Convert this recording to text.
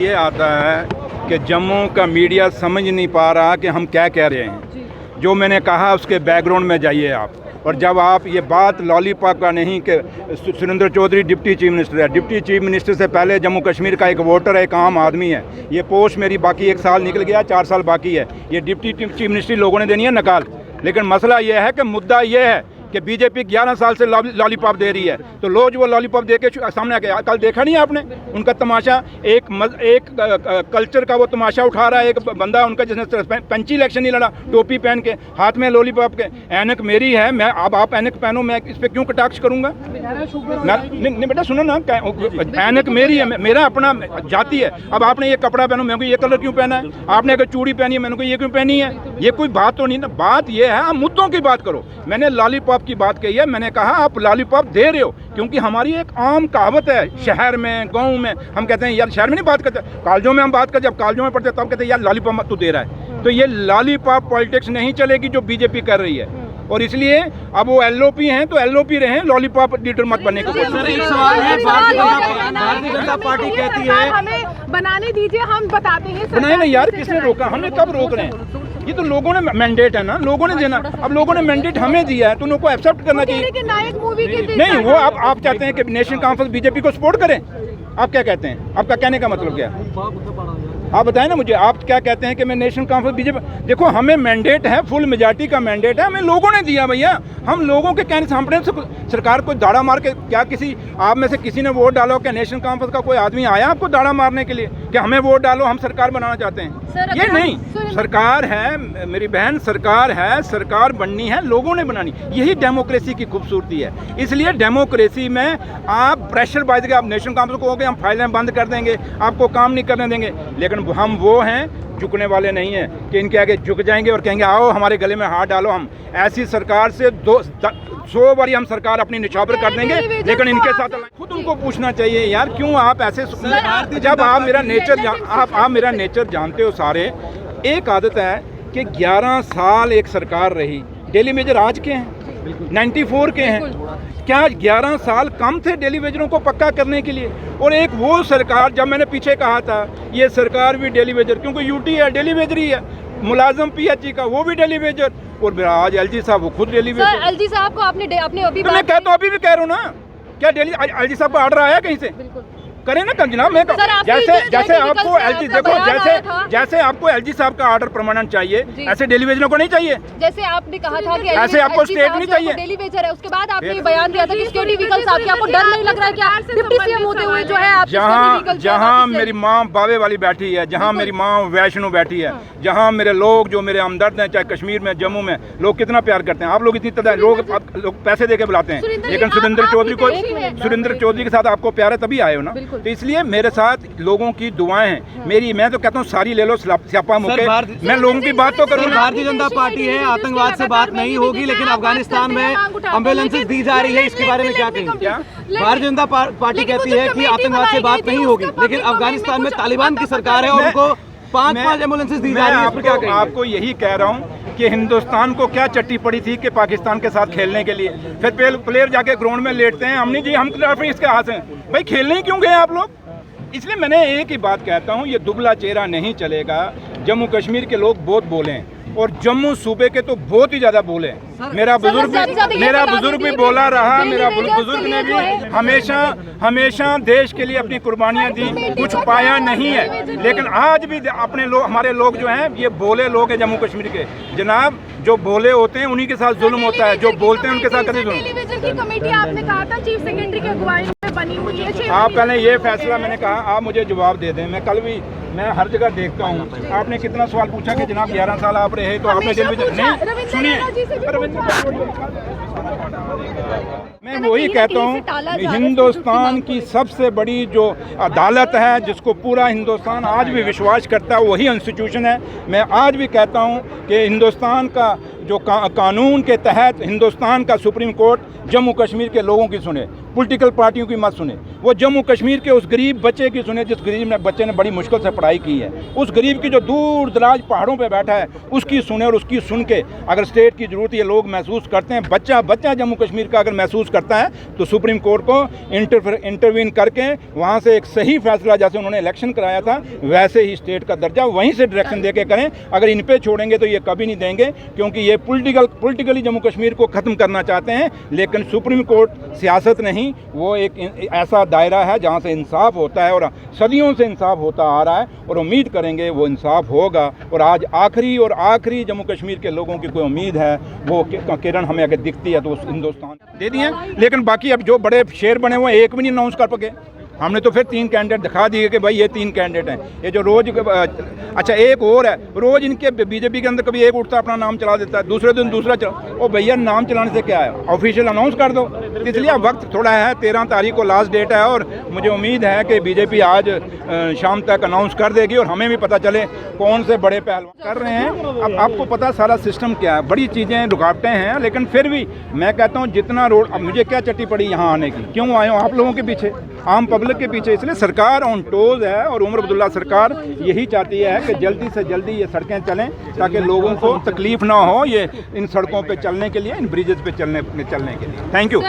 ये आता है कि जम्मू का मीडिया समझ नहीं पा रहा कि हम क्या कह रहे हैं। जो मैंने कहा उसके बैकग्राउंड में जाइए आप। और जब आप ये बात लॉलीपॉप का नहीं कि Surendra Chaudhary deputy chief minister है, डिप्टी चीफ मिनिस्टर से पहले जम्मू कश्मीर का एक वोटर है, एक आम आदमी है। ये पोस्ट मेरी बाकी 1 साल निकल गया, 4 साल बाकी है। ये डिप्टी चीफ मिनिस्ट्री लोगों ने देनी है नकाल। लेकिन मसला ये है कि मुद्दा ये है कि बीजेपी 11 साल से लॉलीपॉप दे रही है, तो लोग वो लॉलीपॉप दे के सामने आके कल देखा नहीं आपने उनका तमाशा। एक कल्चर का वो तमाशा उठा रहा है एक बंदा उनका, जिसने पंची इलेक्शन नहीं लड़ा, टोपी पहन के, हाथ में लॉलीपॉप के। ऐनक मेरी है, मैं अब आप ऐनक पहनो, मैं इस पर क्यों कटाक्ष करूंगा? नहीं बेटा सुनो ना, ऐनक मेरी है, मेरा अपना जाति है। अब आपने ये कपड़ा पहनो, मेरे को ये कलर क्यों पहना है? आपने अगर चूड़ी पहनी है, मैंने को ये क्यों पहनी है? ये कोई बात तो नहीं ना। बात ये है, आप मुद्दों की बात करो। मैंने लॉलीपॉप की बात कही है, मैंने कहा आप लॉलीपॉप दे रहे हो क्योंकि हमारी एक आम कहावत है शहर में, गांव में, हम कहते हैं यार, शहर में नहीं बात करते, कॉलेजों में हम बात करते, जब कॉलेजों में पढ़ते तब कहते हैं यार लॉलीपॉप तू दे रहा है। तो ये लॉलीपॉप पॉलिटिक्स नहीं चलेगी जो बीजेपी कर रही है। और इसलिए अब वो एलओपी हैं तो एलओपी रहे, लॉलीपॉप लीडर मत बनने को। सर एक सवाल है, भारतीय जनता पार्टी कहती है हमें बनाने दीजिए, हम बताते हैं। बनाए ना यार, किसने रोका? हमने कब रोक रहे हैं? ये तो लोगों ने मैंडेट है ना, लोगों ने देना। अब लोगों ने मैंडेट हमें दिया है तो उनको एक्सेप्ट करना चाहिए। नायक मूवी के नहीं, वो आप चाहते हैं कि नेशनल कॉन्फ्रेंस बीजेपी को सपोर्ट करें? आप क्या कहते हैं? आपका कहने का मतलब क्या है? आप बताएं ना मुझे, आप क्या कहते हैं कि मैं नेशनल कॉन्फ्रेंस बीजेपी? देखो हमें मैंडेट है, फुल मेजॉरिटी का मैंडेट है, हमें लोगों ने दिया भैया। हम लोगों के कहने से हमने सरकार को दाड़ा मार के, क्या किसी आप में से किसी ने वोट डालो? क्या नेशनल कॉन्फ्रेंस का कोई आदमी आया आपको दाड़ा मारने के लिए कि हमें वोट डालो, हम सरकार बनाना चाहते हैं? ये नहीं, सरकार है मेरी बहन, सरकार है, सरकार बननी है, लोगों ने बनानी। यही डेमोक्रेसी की खूबसूरती है। इसलिए डेमोक्रेसी में आप प्रेशर बाज के आप नेशनल कॉन्फ्रेंस को कहोगे हम फाइलें बंद कर देंगे, आपको काम नहीं करने देंगे। लेकिन हम वो हैं, झुकने वाले नहीं हैं कि इनके आगे झुक जाएंगे और कहेंगे आओ हमारे गले में हाथ डालो। हम ऐसी सरकार से 100 बारी हम सरकार अपनी निछावर कर देंगे, लेकिन इनके साथ खुद उनको पूछना चाहिए यार, क्यों आप ऐसे? जब आप मेरा नेचर आप मेरा नेचर जानते हो सारे। एक आदत है कि 11 साल एक सरकार रही, डेली वेजर आज के हैं, 94 के हैं। क्या 11 साल कम थे डेली वेजरों को पक्का करने के लिए? और एक वो सरकार, जब मैंने पीछे कहा था ये सरकार भी डेली वेजर, क्योंकि यूटी है डेली वेजर ही है, मुलाजम पीएचई का वो भी डेली वेजर, और आज एलजी साहब वो खुद डेली वेजर। एलजी साहब को आपने अभी तो मैं कहता हूँ, अभी भी कह रहा हूँ ना, क्या डेली एलजी साहब का ऑर्डर आया कहीं से? करें ना कल जनाब। मैं जैसे आपको एलजी, देखो जैसे आपको एलजी साहब का ऑर्डर परमानेंट चाहिए, ऐसे डेली वेजरों को नहीं चाहिए। जैसे आपने कहा था कि ऐसे आपको स्टेट नहीं चाहिए, डेली वेजर है। उसके बाद आपने ये बयान दिया था कि सिक्योरिटी व्हीकल्स आपके, आपको डर नहीं लग रहा है क्या डिप्टी सीएम होते हुए जो है आप? जहाँ मेरी माँ बावे वाली बैठी है, जहाँ मेरी माँ वैष्णो बैठी है, जहाँ मेरे लोग जो मेरे हमदर्द हैं, चाहे कश्मीर में, जम्मू में, लोग कितना प्यार करते हैं। आप लोग इतनी लोग पैसे दे के बुलाते हैं, लेकिन सुरेंद्र चौधरी के साथ आपको प्यार है तभी आए हो ना। तो इसलिए मेरे साथ लोगों की दुआएं हैं मेरी। मैं तो कहता हूँ सारी ले लो स्यापा मुके, मैं लोगों की बात तो करूँ। भारतीय जनता पार्टी है, आतंकवाद से बात नहीं होगी, लेकिन अफगानिस्तान में एम्बुलेंसेस दी जा रही है, इसके बारे में क्या कहेंगे? भारतीय जनता पार्टी कहती है कि आतंकवाद से बात नहीं होगी, लेकिन अफगानिस्तान में तालिबान की सरकार है और उनको 5 एम्बुलेंसेस दी जा रही है। आपको यही कह रहा हूँ कि हिंदुस्तान को क्या चट्टी पड़ी थी कि पाकिस्तान के साथ खेलने के लिए फिर प्लेयर जाके ग्राउंड में लेटते हैं, हमने जी हम इसके हाथ हैं भाई, खेलने ही क्यों गए आप लोग? इसलिए मैंने एक ही बात कहता हूँ, ये दुबला चेहरा नहीं चलेगा। जम्मू कश्मीर के लोग बहुत बोले हैं और जम्मू सूबे के तो बहुत ही ज़्यादा बोले हैं। मेरा बुजुर्ग भी बोला रहा, मेरा बुजुर्ग ने भी हमेशा देश के लिए अपनी कुर्बानियाँ दी, कुछ पाया नहीं है। लेकिन आज भी अपने लोग, हमारे लोग जो हैं ये बोले लोग हैं जम्मू कश्मीर के। जनाब जो बोले होते हैं उन्हीं के साथ जुल्म होता है, जो बोलते हैं उनके साथ कभी जुल्म। कमेटी आपने कहा था चीफ सेक्रेटरी की अगुवाई में बनी हुई है। आप पहले ये फैसला, मैंने कहा आप मुझे जवाब दे दें। मैं कल भी, मैं हर जगह देखता हूँ, आपने कितना सवाल पूछा कि जनाब 11 साल आप रहे तो आपने जेल में नहीं सुनिए। मैं वही कहता हूँ, हिंदुस्तान की सबसे बड़ी जो अदालत है जिसको पूरा हिंदुस्तान आज भी विश्वास करता है, वही इंस्टीट्यूशन है। मैं आज भी कहता हूँ कि हिंदुस्तान का जो कानून के तहत हिंदुस्तान का सुप्रीम कोर्ट जम्मू कश्मीर के लोगों की सुने। पॉलिटिकल पार्टियों की मत सुने, वो जम्मू कश्मीर के उस गरीब बच्चे की सुने जिस गरीब बच्चे ने बड़ी मुश्किल से पढ़ाई की है, उस गरीब की जो दूर दराज पहाड़ों पे बैठा है उसकी सुने, और उसकी सुन के अगर स्टेट की ज़रूरत ये लोग महसूस करते हैं, बच्चा जम्मू कश्मीर का अगर महसूस करता है तो सुप्रीम कोर्ट को इंटरवीन करके वहाँ से एक सही फैसला, जैसे उन्होंने इलेक्शन कराया था वैसे ही स्टेट का दर्जा वहीं से डायरेक्शन दे के करें। अगर इन पे छोड़ेंगे तो ये कभी नहीं देंगे, क्योंकि ये पॉलिटिकली जम्मू कश्मीर को ख़त्म करना चाहते हैं। लेकिन सुप्रीम कोर्ट सियासत नहीं, वो एक ऐसा दायरा है जहाँ से इंसाफ होता है, और सदियों से इंसाफ होता आ रहा है, और उम्मीद करेंगे वो इंसाफ होगा। और आज आखिरी जम्मू कश्मीर के लोगों की कोई उम्मीद है, वो किरण हमें अगर दिखती है तो उस हिंदुस्तान दे दिए। लेकिन बाकी अब जो बड़े शेर बने हुए एक भी नहीं अनाउंस कर पाए। हमने तो फिर 3 कैंडिडेट दिखा दिए कि भाई ये 3 कैंडिडेट हैं। ये जो रोज़ अच्छा एक और है, रोज़ इनके बीजेपी के अंदर कभी एक उठता अपना नाम चला देता है, दूसरे दिन दूसरा ओ भैया नाम चलाने से क्या है, ऑफिशियल अनाउंस कर दो। इसलिए वक्त थोड़ा है, 13 तारीख को लास्ट डेट है, और मुझे उम्मीद है कि बीजेपी आज शाम तक अनाउंस कर देगी और हमें भी पता चले कौन से बड़े पहलवान कर रहे हैं। अब आपको पता सारा सिस्टम क्या है, बड़ी चीज़ें रुकावटें हैं, लेकिन फिर भी मैं कहता हूँ जितना रोड, अब मुझे क्या चट्टी पड़ी यहाँ आने की, क्यों आए हो आप लोगों के पीछे, आम पब्लिक के पीछे। इसलिए सरकार ऑन टोज है, और उमर अब्दुल्ला सरकार यही चाहती है कि जल्दी से जल्दी ये सड़कें चलें ताकि लोगों को तकलीफ ना हो ये इन सड़कों पे चलने के लिए, इन ब्रिजेस पे चलने के लिए। Thank you.